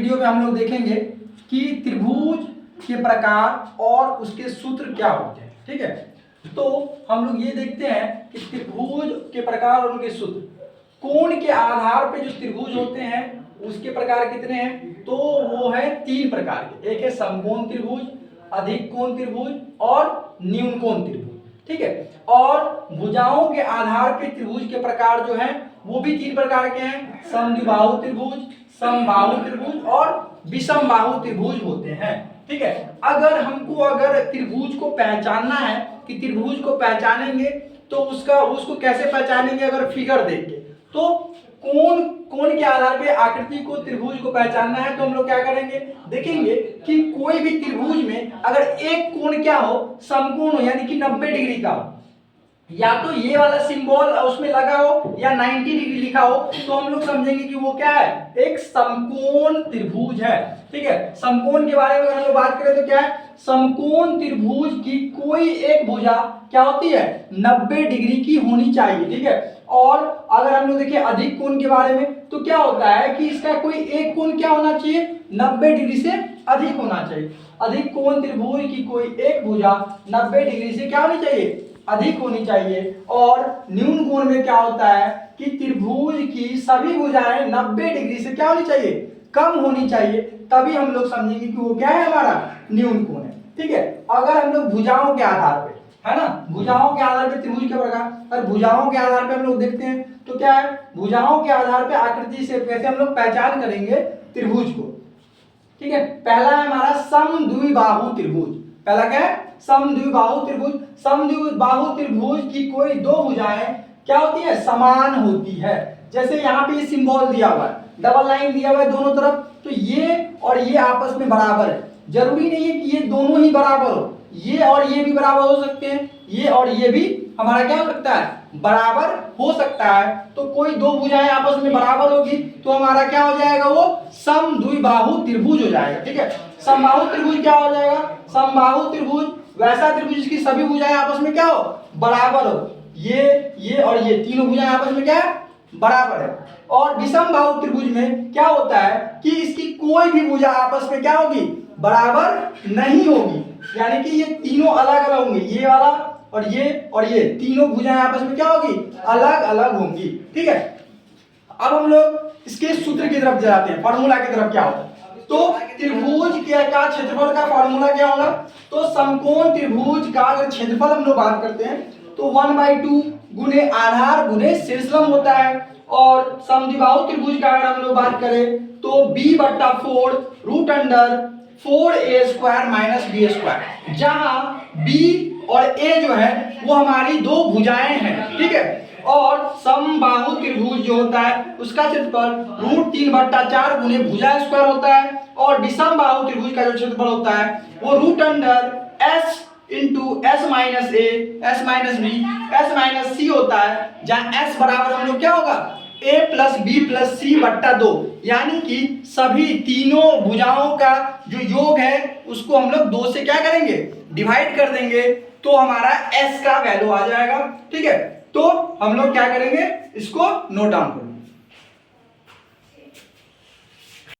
Video में हम लोग देखेंगे कि त्रिभुज के प्रकार और उसके सूत्र क्या होते हैं। ठीक है, तो हम लोग ये देखते हैं कि त्रिभुज के प्रकार और उनके सूत्र। कोण के आधार पे जो त्रिभुज होते हैं उसके प्रकार कितने हैं? तो वो है 3 प्रकार के। एक है समकोण त्रिभुज, अधिक कोण त्रिभुज और न्यून कोण त्रिभुज। ठीक है, और भुजाओं के आधार पे त्रिभुज के प्रकार जो है वो भी 3 प्रकार के हैं। समद्विबाहु त्रिभुज, समबाहु त्रिभुज और विषम बाहु त्रिभुज होते हैं। ठीक है, अगर त्रिभुज को पहचानना है कि त्रिभुज को पहचानेंगे तो उसको कैसे पहचानेंगे? अगर फिगर देख के, तो कोण के आधार पे आकृति को त्रिभुज को पहचानना है तो हम लोग क्या करेंगे? देखेंगे कि कोई भी त्रिभुज में अगर एक कोण क्या हो, समकोण हो, यानी कि 90 डिग्री का हो, या तो ये वाला सिंबल उसमें लगा हो या 90 डिग्री लिखा हो, तो हम लोग समझेंगे कि वो क्या है? एक समकोण त्रिभुज है। ठीक है, समकोण के बारे में अगर हम लोग बात करें तो क्या है? समकोण त्रिभुज की कोई एक भुजा क्या होती है? 90 डिग्री की होनी चाहिए। ठीक है, और अगर हम लोग देखें अधिक कोण के बारे में तो क्या होता है कि इसका कोई एक कोण क्या होना चाहिए? 90 डिग्री से अधिक होना चाहिए। अधिक कोण त्रिभुज की कोई एक भुजा 90 डिग्री से क्या होनी चाहिए? अधिक होनी चाहिए। और न्यून कोण में क्या होता है कि त्रिभुज की सभी भुजाएं 90 डिग्री से क्या होनी चाहिए? कम होनी चाहिए, तभी हम लोग समझेंगे कि वो क्या है? हमारा न्यून कोण है। ठीक है, अगर हम लोग भुजाओं के आधार पे, है ना, भुजाओं के आधार पे त्रिभुज के प्रकार, अगर भुजाओं के आधार पे हम लोग देखते हैं तो क्या है? भुजाओं के आधार पे आकृति से कैसे हम लोग पहचान करेंगे त्रिभुज को? ठीक है, पहला है हमारा समद्विबाहु त्रिभुज। पहला क्या है? समद्विबाहु त्रिभुज। समद्विबाहु त्रिभुज की कोई दो भुजाएं क्या होती है? समान होती है। जैसे यहाँ पे ये सिंबल दिया हुआ है, डबल लाइन दिया हुआ है दोनों तरफ, तो ये और ये आपस में बराबर है। जरूरी नहीं है कि ये दोनों ही बराबर हो, ये और ये भी बराबर हो सकते हैं, ये और ये भी हमारा क्या हो सकता है? बराबर हो सकता है। तो कोई दो भुजाएं आपस में बराबर होगी तो हमारा क्या हो जाएगा? वो समद्विबाहु त्रिभुज हो जाएगा। ठीक है, समबाहु त्रिभुज क्या हो जाएगा? समबाहु त्रिभुज वैसा त्रिभुज जिसकी सभी भुजाएं आपस में क्या हो? बराबर हो। ये और ये तीनों भुजाएं आपस में क्या है? बराबर है। और विषम बाहु त्रिभुज में क्या होता है कि इसकी कोई भी भुजा आपस में क्या होगी? बराबर नहीं होगी, यानी कि ये तीनों अलग अलग होंगे। ये वाला और ये तीनों भुजाएं आपस में क्या होगी? अलग अलग होंगी। ठीक है, अब हम लोग इसके सूत्र की तरफ जाते हैं, फॉर्मूला की तरफ। क्या होता है? तो त्रिभुज का क्षेत्रफल का फॉर्मूला क्या होगा? तो समकोण त्रिभुज का अगर क्षेत्रफल हम लोग बात करते हैं तो 1/2 गुणे आधार गुणे शीर्षलंब होता है। और समद्विबाहु त्रिभुज का अगर हम लोग बात करें तो b/4 root under 4a² minus b², जहां b और a जो है वो हमारी दो भुजाएं हैं। ठीक है, और समबाहु त्रिभुज जो होता है उसका क्षेत्रफल √3/4 गुणे भुजा स्क्वायर होता है। और विषम बाहु त्रिभुज का जो क्षेत्रफल होता है वो root under s into s minus a, s minus b, s minus c होता है, जहां s बराबर हम लोग क्या होगा? a plus b plus c बट्टा 2, यानी कि सभी तीनों भुजाओं का जो योग है उसको हम लोग 2 से क्या करेंगे? डिवाइड कर देंगे, तो हमारा s का वैल्यू आ जाएगा। ठीक है, तो हम लोग क्या करेंगे? इसको नोट डाउन करेंगे।